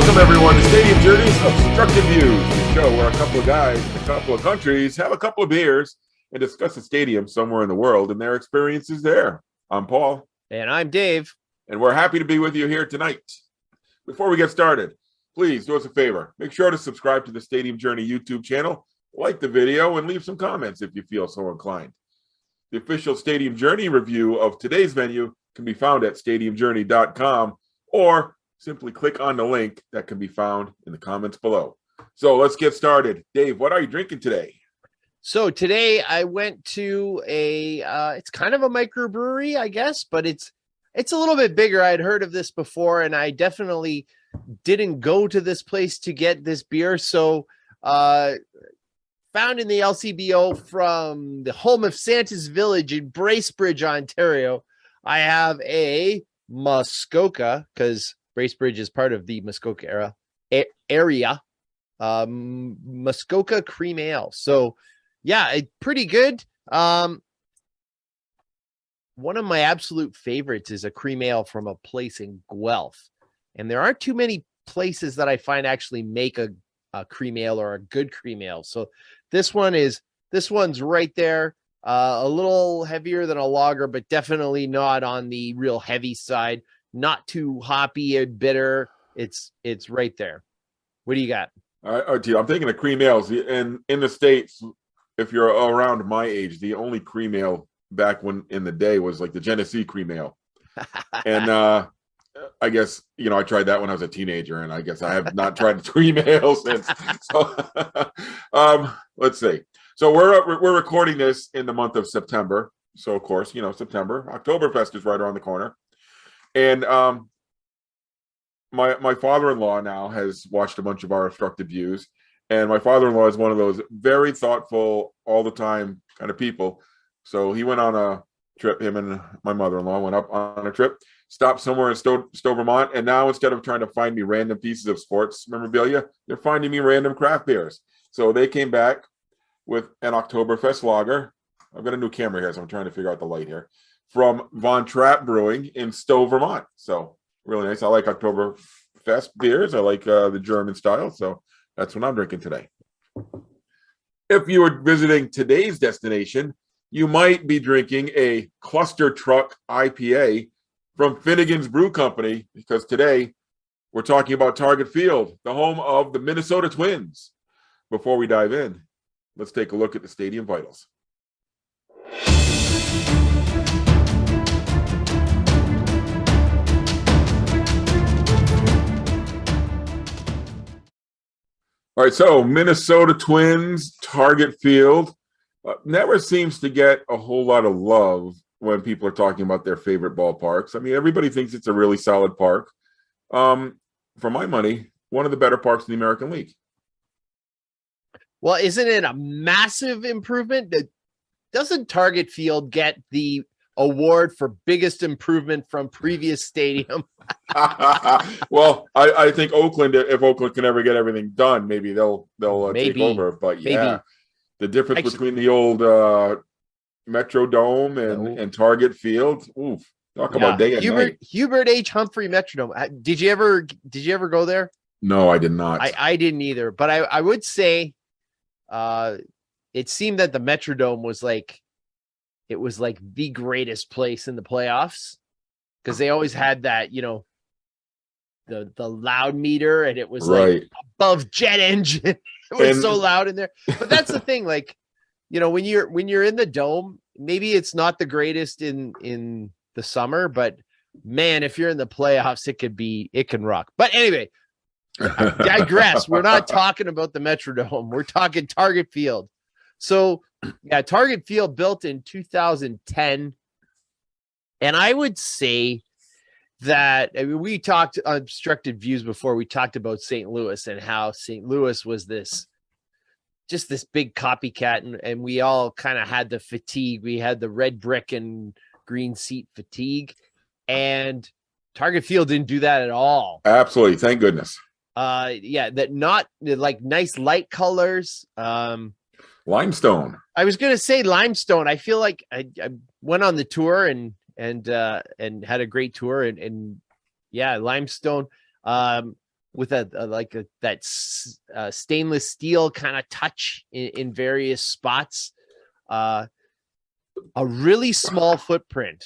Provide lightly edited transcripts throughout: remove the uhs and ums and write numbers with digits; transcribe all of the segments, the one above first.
Welcome, everyone, to Stadium Journey Obstructed Views, the show where a couple of guys in a couple of countries have a couple of beers and discuss a stadium somewhere in the world and their experiences there. I'm Paul. And I'm Dave. And we're happy to be with you here tonight. Before we get started, please do us a favor. Make sure to subscribe to the Stadium Journey YouTube channel, like the video, and leave some comments if you feel so inclined. The official Stadium Journey review of today's venue can be found at stadiumjourney.com or simply click on the link that can be found in the comments below. So let's get started. Dave, what are you drinking today? So today I went to it's kind of a microbrewery, I guess, but it's a little bit bigger. I'd heard of this before, and I definitely didn't go to this place to get this beer. So found in the LCBO from the home of Santa's Village in Bracebridge, Ontario, I have a Muskoka, because Bracebridge is part of the Muskoka area. Muskoka cream ale. So yeah, pretty good. One of my absolute favorites is a cream ale from a place in Guelph. And there aren't too many places that I find actually make a cream ale or a good cream ale. So this one's right there. A little heavier than a lager, but definitely not on the real heavy side. Not too hoppy and bitter. It's right there. What do you got? All right, I'm taking a cream ales. And in the States, if you're around my age, the only cream ale back when in the day was like the Genesee cream ale. And I guess, I tried that when I was a teenager, and I guess I have not tried the cream ale since. So let's see. So we're recording this in the month of September. So of course, September, Oktoberfest is right around the corner. And my father-in-law now has watched a bunch of our Obstructed Views, and my father-in-law is one of those very thoughtful, all the time kind of people. So he went on a trip. Him and my mother-in-law went up on a trip, stopped somewhere in Stowe, Vermont, and now instead of trying to find me random pieces of sports memorabilia, they're finding me random craft beers. So they came back with an Oktoberfest lager. I've got a new camera here, so I'm trying to figure out the light here. From Von Trapp Brewing in Stowe, Vermont. So really nice. I like Oktoberfest beers. I like the German style. So that's what I'm drinking today. If you were visiting today's destination, you might be drinking a Cluster Truck IPA from Finnegan's Brew Company, because today we're talking about Target Field, the home of the Minnesota Twins. Before we dive in, let's take a look at the stadium vitals. All right, so Minnesota Twins, Target Field, never seems to get a whole lot of love when people are talking about their favorite ballparks. I mean, everybody thinks it's a really solid park. For my money, one of the better parks in the American League. Well, isn't it a massive improvement? Doesn't Target Field get the award for biggest improvement from previous stadium? Well, I think Oakland, if Oakland can ever get everything done, maybe they'll take over. But yeah, the difference between the old Metrodome and Target Field, oof, talk about day and night. Hubert H. Humphrey Metrodome. Did you ever go there? No, I did not. I didn't either. But I would say, it seemed that the Metrodome was like the greatest place in the playoffs, because they always had that, the loud meter, and it was like above jet engine. It was so loud in there. But that's the thing, like, when you're in the dome, maybe it's not the greatest in the summer, but man, if you're in the playoffs, it can rock. But anyway, I digress. We're not talking about the Metrodome. We're talking Target Field. So yeah, Target Field built in 2010. And I would say that, we talked on Obstructed Views before. We talked about St. Louis and how St. Louis was this big copycat. And we all kind of had the fatigue. We had the red brick and green seat fatigue. And Target Field didn't do that at all. Absolutely. Thank goodness. That not like nice light colors. Limestone. I was going to say limestone. I feel like I went on the tour and had a great tour and yeah, limestone. stainless steel kind of touch in various spots. A really small footprint.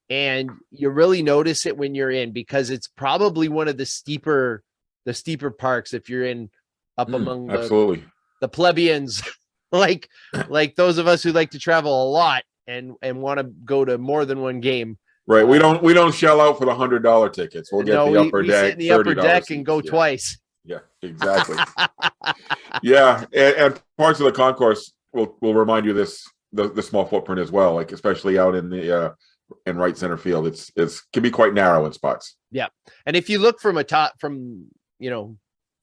And you really notice it when you're in, because it's probably one of the steeper parks if you're in up among absolutely the plebeians, like those of us who like to travel a lot and want to go to more than one game. Right. We don't shell out for the $100 tickets. We'll get the upper deck. Sit in the upper deck and go twice. Yeah, exactly. Yeah. And parts of the concourse will remind you of the small footprint as well, like especially out in the in right center field. It's can be quite narrow in spots. Yeah. And if you look from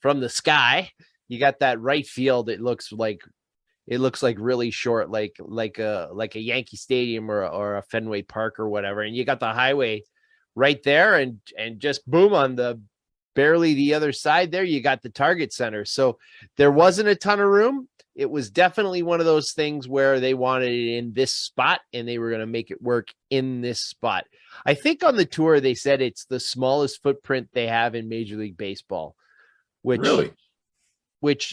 the sky, you got that right field. It looks like really short, like a Yankee Stadium or a Fenway Park or whatever. And you got the highway right there, and just boom, on barely the other side there, you got the Target Center. So there wasn't a ton of room. It was definitely one of those things where they wanted it in this spot and they were going to make it work in this spot. I think on the tour, they said it's the smallest footprint they have in Major League Baseball, which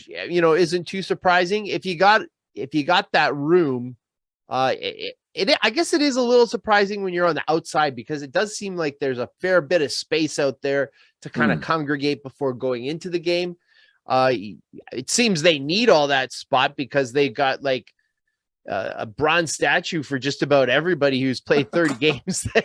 isn't too surprising. If you got that room, I guess it is a little surprising when you're on the outside, because it does seem like there's a fair bit of space out there to kind of congregate before going into the game. It seems they need all that spot because they got like a bronze statue for just about everybody who's played 30 games there.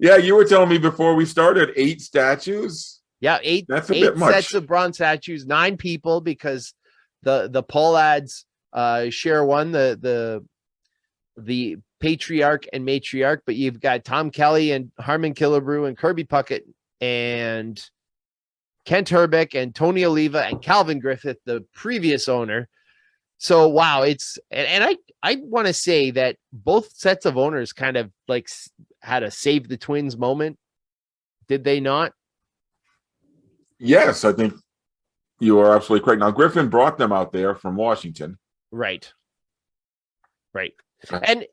Yeah, you were telling me before we started 8 statues. Yeah, 8. That's a 8 bit much. sets of bronze statues, 9 people, because the Pohlads share one, the patriarch and matriarch, but you've got Tom Kelly and Harmon Killebrew and Kirby Puckett and Kent Herbeck and Tony Oliva and Calvin Griffith, the previous owner. So wow, I want to say that both sets of owners kind of like had a save the Twins moment. Did they not? Yes, I think you are absolutely correct. Now, Griffin brought them out there from Washington. Right. And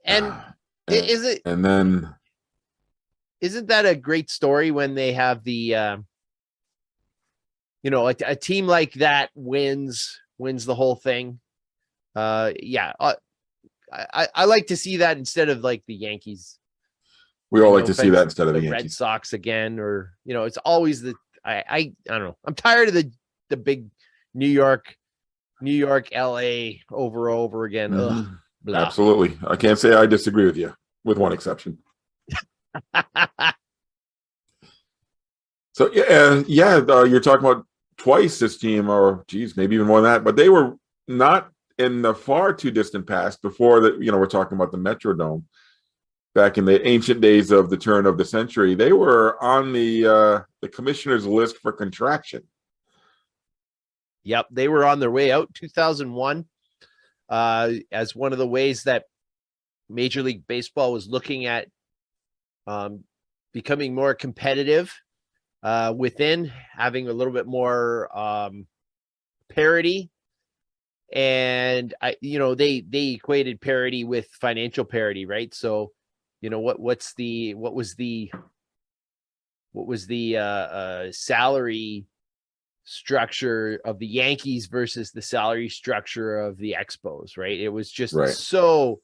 is it? And then, isn't that a great story when they have the, a team like that wins the whole thing? I like to see that instead of like the Yankees. We all like to see that instead of the Red Yankees. Sox again, or it's always I don't know. I'm tired of the big New York, LA over again. Ugh, absolutely. I can't say I disagree with you, with one exception. So you're talking about twice this team, or geez, maybe even more than that, but they were not in the far too distant past before that. We're talking about the Metrodome. Back in the ancient days of the turn of the century, they were on the commissioner's list for contraction. Yep, they were on their way out 2001 as one of the ways that Major League Baseball was looking at becoming more competitive within, having a little bit more parity. And they equated parity with financial parity, right? So what was the salary structure of the Yankees versus the salary structure of the Expos, right? It was just so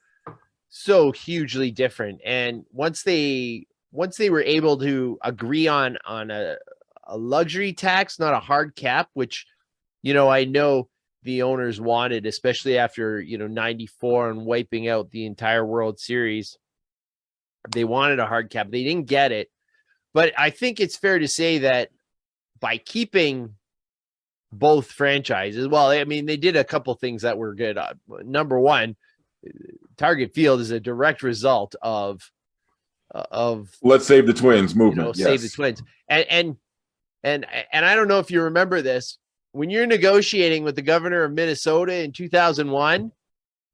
hugely different. And once they were able to agree on a luxury tax, not a hard cap, which I know the owners wanted, especially after 94 and wiping out the entire World Series. They wanted a hard cap. They didn't get it. But I think it's fair to say that by keeping both franchises, well, I mean, they did a couple things that were good. Number one, Target Field is a direct result of Let's Save the Twins movement. Save the Twins. And I don't know if you remember this, when you're negotiating with the governor of Minnesota in 2001,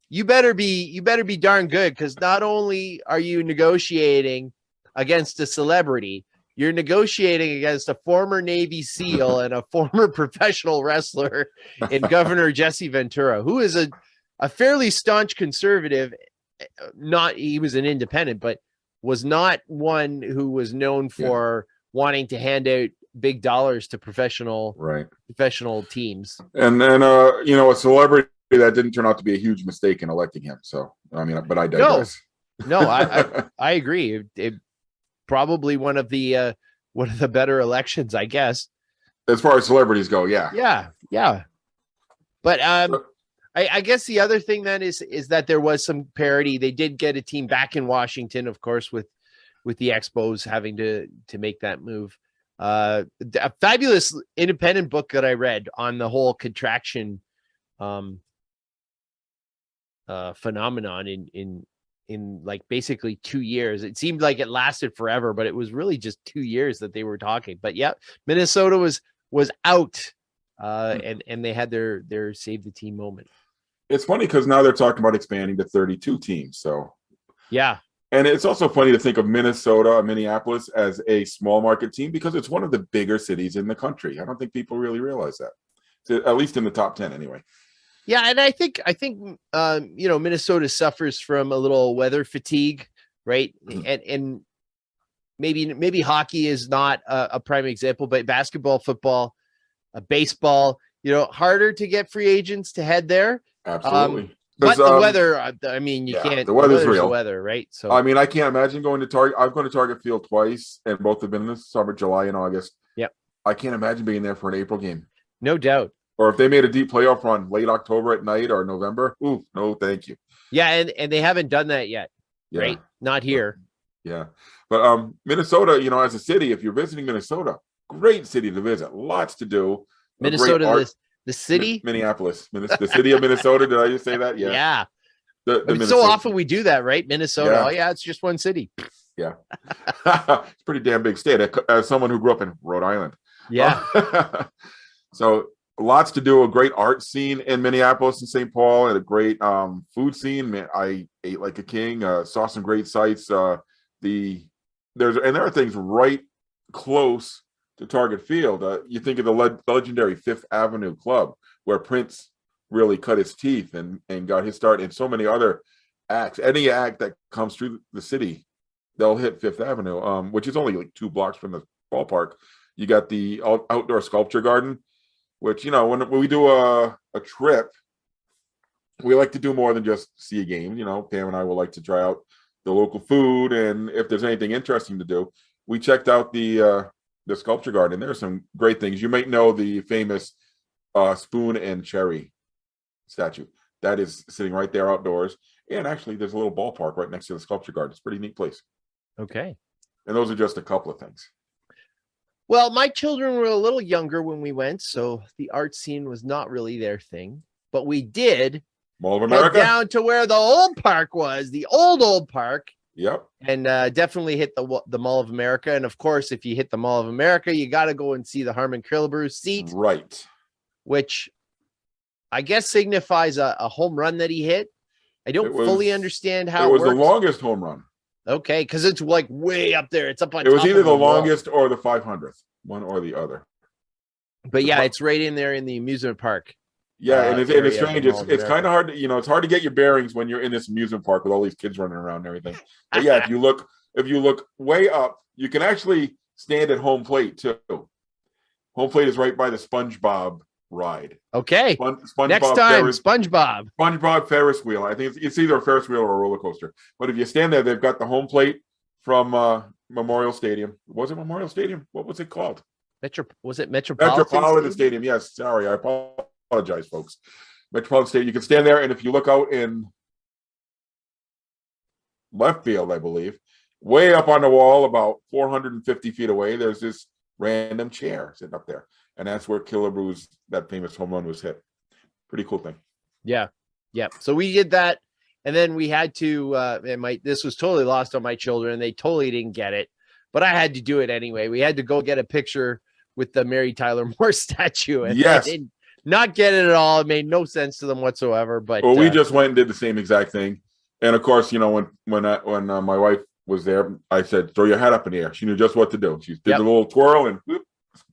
you better be darn good, because not only are you negotiating against a celebrity, you're negotiating against a former Navy SEAL and a former professional wrestler in Governor Jesse Ventura, who is a fairly staunch conservative. He was an independent, but was not one who was known for wanting to hand out big dollars to professional Right. teams. And then, a celebrity that didn't turn out to be a huge mistake in electing him. So, I mean, but I digress. No, I agree. It probably one of the better elections, I guess. As far as celebrities go, yeah. Yeah. But I guess the other thing then is that there was some parity. They did get a team back in Washington, of course, with the Expos having to make that move. A fabulous independent book that I read on the whole contraction phenomenon in like basically 2 years. It seemed like it lasted forever, but it was really just 2 years that they were talking. But yeah, Minnesota was out, and they had their save the team moment. It's funny because now they're talking about expanding to 32 teams. So yeah. And it's also funny to think of Minnesota, Minneapolis as a small market team because it's one of the bigger cities in the country. I don't think people really realize that, at least in the top 10 anyway. Yeah, and I think Minnesota suffers from a little weather fatigue, right? And maybe hockey is not a prime example, but basketball, football, baseball, harder to get free agents to head there. Absolutely. But the weather, I mean, you can't. The weather's real. The weather, right? So I mean, I can't imagine going to Target. I've gone to Target Field twice, and both have been in the summer, July and August. Yep. I can't imagine being there for an April game. No doubt. Or if they made a deep playoff run late October at night or November, ooh, no, thank you. Yeah, and they haven't done that yet, right? Not here. Yeah, but Minnesota, as a city, if you're visiting Minnesota, great city to visit, lots to do. Minnesota, the city, Minneapolis, the city of Minnesota. Did I just say that? Yeah. Yeah. So often we do that, right? Minnesota. Yeah. Oh yeah, it's just one city. Yeah, it's a pretty damn big state. As someone who grew up in Rhode Island. Yeah. So lots to do. A great art scene in Minneapolis and St. Paul, and a great food scene. Man, I ate like a king. Saw some great sights. There are things right close to Target Field. You think of the legendary Fifth Avenue Club, where Prince really cut his teeth and got his start, and so many other acts. Any act that comes through the city, they'll hit Fifth Avenue, which is only like 2 blocks from the ballpark. You got the outdoor sculpture garden, which, when we do a trip, we like to do more than just see a game. Pam and I will like to try out the local food, and if there's anything interesting to do, we checked out the sculpture garden. There's some great things. You might know the famous spoon and cherry statue that is sitting right there outdoors, and actually there's a little ballpark right next to the sculpture garden. It's a pretty neat place. Okay. And those are just a couple of things. Well, my children were a little younger when we went, so the art scene was not really their thing, but we did Mall of America down to where the old park was, the old park. Yep. And definitely hit the Mall of America. And of course, if you hit the Mall of America, you got to go and see the Harmon Killebrew seat, right? Which I guess signifies a home run that he hit. I don't fully understand how it was the longest home run. Okay, because it's like way up there. It's up on. It was either the longest or the 500th, one or the other. But yeah, it's right in there in the amusement park. Yeah, and it's strange. It's kind of hard to, it's hard to get your bearings when you're in this amusement park with all these kids running around and everything. But yeah, if you look way up, you can actually stand at home plate too. Home plate is right by the SpongeBob ride. Okay. SpongeBob next time, SpongeBob Ferris wheel. I think it's either a Ferris wheel or a roller coaster. But if you stand there, they've got the home plate from Memorial Stadium. Was it Memorial Stadium? What was it called? Was it Metropolitan Stadium? Yes. Sorry, I apologize, folks. Metropolitan Stadium. You can stand there, and if you look out in left field, I believe, way up on the wall, about 450 feet away, there's this random chair sitting up there. And that's where Killebrew's, that famous home run, was hit. Pretty cool thing. Yeah. Yeah. So we did that. And then we had to, this was totally lost on my children. They totally didn't get it, but I had to do it anyway. We had to go get a picture with the Mary Tyler Moore statue. And yes. They did not get it at all. It made no sense to them whatsoever. But we just went and did the same exact thing. And of course, when my wife was there, I said, throw your hat up in the air. She knew just what to do. She did the little twirl and whoop.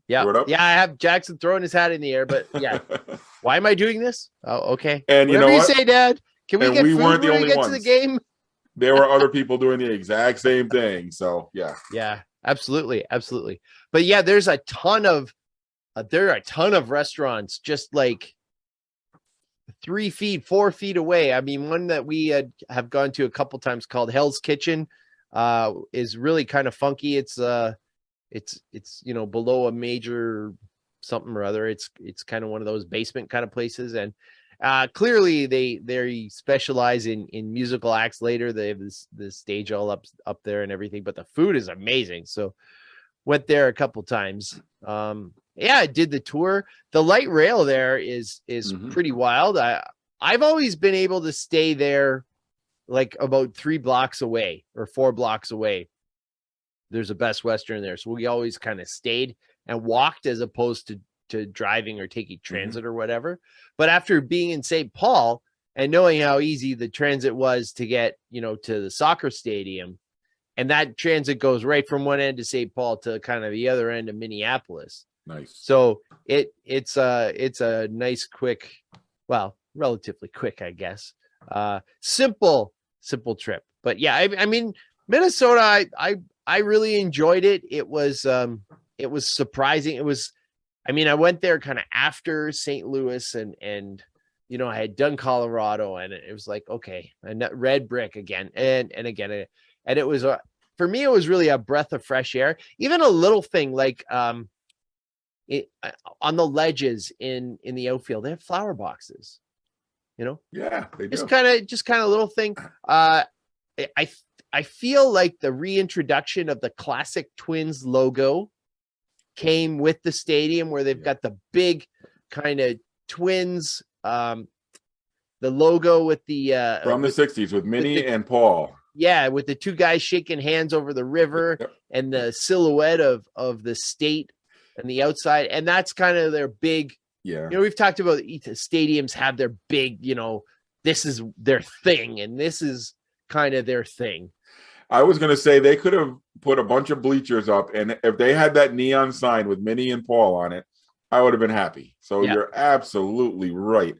Yeah. Yeah. I have Jackson throwing his hat in the air, but yeah. Why am I doing this? Oh, okay. And whatever you say, Dad. Can we get food weren't the when we only get ones. to the game? there were other people doing the exact same thing. So yeah. Yeah, absolutely, absolutely. But yeah, there's a ton of there are a ton of restaurants just like 3 feet, 4 feet away. I mean, one that we have gone to a couple times called Hell's Kitchen is really kind of funky. It's below a major something or other. It's kind of one of those basement kind of places, and clearly they specialize in musical acts. Later, they have this stage all up there and everything, but the food is amazing. So went there a couple times. Yeah, I did the tour. The light rail there is pretty wild. I've always been able to stay there like about 3 blocks away or 4 blocks away. There's a Best Western there. So we always kind of stayed and walked as opposed to driving or taking transit or whatever. But after being in St. Paul and knowing how easy the transit was to get, to the soccer stadium, and that transit goes right from one end of St. Paul to kind of the other end of Minneapolis. Nice. So it's a nice, quick, well, relatively quick, I guess. Simple trip. But yeah, I mean, Minnesota, I really enjoyed it. It was surprising. I went there kind of after St. Louis and I had done Colorado, and it was like, okay, and red brick again and again. And it was for me, it was really a breath of fresh air. Even a little thing like on the ledges in the outfield, they have flower boxes. Yeah, they do. Just kind of little thing. I feel like the reintroduction of the classic Twins logo came with the stadium, where they've got the big kind of Twins, the logo with the from the 60s with Minnie and Paul. Yeah, with the 2 guys shaking hands over the river, and the silhouette of the state and the outside. And that's kind of their big, we've talked about stadiums have their big, this is their thing, and this is kind of their thing. I was going to say they could have put a bunch of bleachers up, and if they had that neon sign with Minnie and Paul on it, I would have been happy. So you're absolutely right.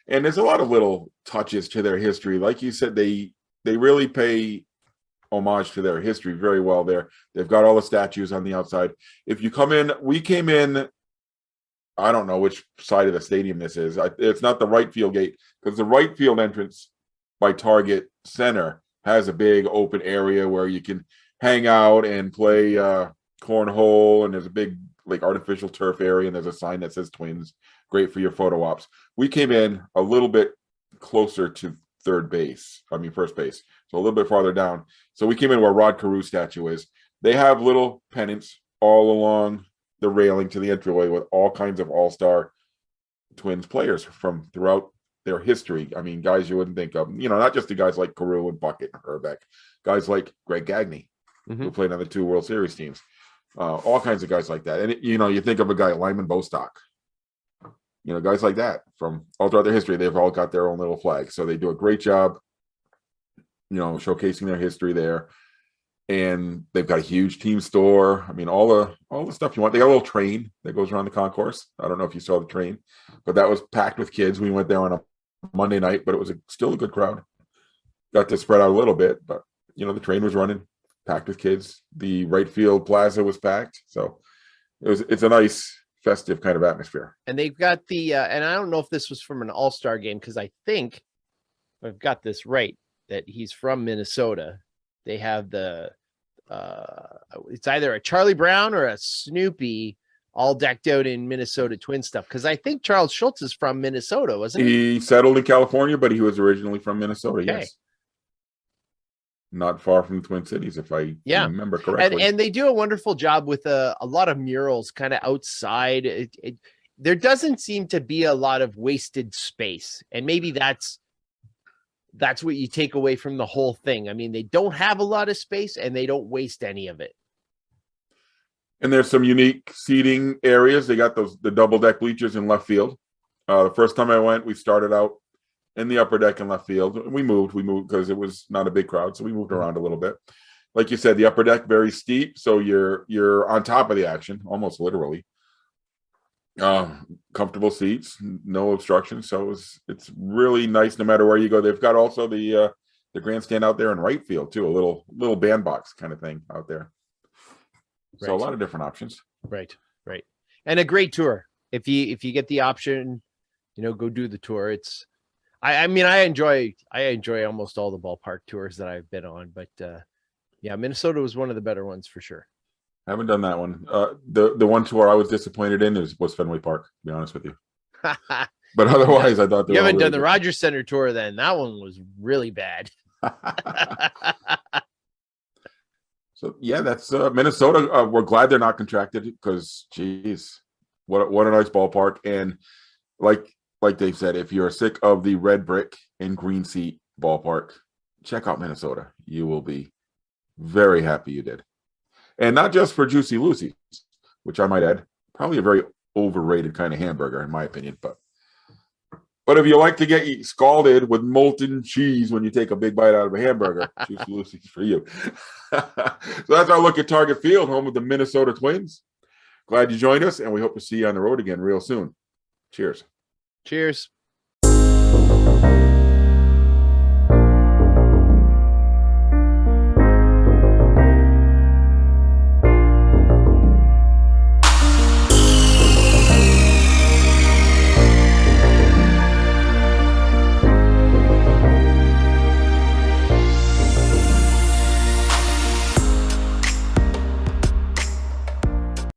And there's a lot of little touches to their history. Like you said, they really pay homage to their history very well there. They've got all the statues on the outside. If you come in, we came in, I don't know which side of the stadium this is. It's not the right field gate, because the right field entrance by Target Center has a big open area where you can hang out and play cornhole, and there's a big like artificial turf area, and there's a sign that says Twins, great for your photo ops. We came in a little bit closer to first base, so a little bit farther down. So we came in where Rod Carew statue is. They have little pennants all along the railing to the entryway with all kinds of all-star Twins players from throughout their history. I mean, guys you wouldn't think of, not just the guys like Carew and Bucket and Herbeck, guys like Greg Gagne, who played on the 2 World Series teams, all kinds of guys like that. And you think of a guy, Lyman Bostock, guys like that from all throughout their history. They've all got their own little flag, so they do a great job, showcasing their history there. And they've got a huge team store. I mean, all the stuff you want. They got a little train that goes around the concourse. I don't know if you saw the train, but that was packed with kids. We went there on a Monday night, but it was still a good crowd. Got to spread out a little bit, but the train was running, packed with kids. The right field plaza was packed, so it's a nice festive kind of atmosphere. And they've got the and I don't know if this was from an all-star game, because I think I've got this right, that he's from Minnesota. They have the it's either a Charlie Brown or a Snoopy all decked out in Minnesota Twin stuff, because I think Charles Schultz is from Minnesota, wasn't he? He settled in California, but he was originally from Minnesota. Okay. Yes, not far from the Twin Cities, if I remember correctly. And they do a wonderful job with a lot of murals kind of outside. There doesn't seem to be a lot of wasted space, and maybe that's what you take away from the whole thing. I mean, they don't have a lot of space, and they don't waste any of it. And there's some unique seating areas. They got the double deck bleachers in left field. The first time I went, we started out in the upper deck in left field. We moved because it was not a big crowd, so we moved around a little bit. Like you said, the upper deck very steep, so you're on top of the action, almost literally. Comfortable seats, no obstruction, so it's really nice no matter where you go. They've got also the the grandstand out there in right field too, a little bandbox kind of thing out there. So a lot of different options. Right. And a great tour. If you get the option, go do the tour. I mean, I enjoy almost all the ballpark tours that I've been on, but yeah, Minnesota was one of the better ones for sure. Haven't done that one. The one tour I was disappointed in was Fenway Park, to be honest with you. But otherwise, I thought you haven't done the Rogers Center tour then. That one was really bad. So yeah, that's Minnesota. We're glad they're not contracted because, geez, what a nice ballpark. And like Dave said, if you're sick of the red brick and green seat ballpark, check out Minnesota. You will be very happy you did. And not just for Juicy Lucy's, which I might add, probably a very overrated kind of hamburger in my opinion. But if you like to get scalded with molten cheese when you take a big bite out of a hamburger, Juicy Lucy's for you. So that's our look at Target Field, home of the Minnesota Twins. Glad you joined us, and we hope to see you on the road again real soon. Cheers. Cheers.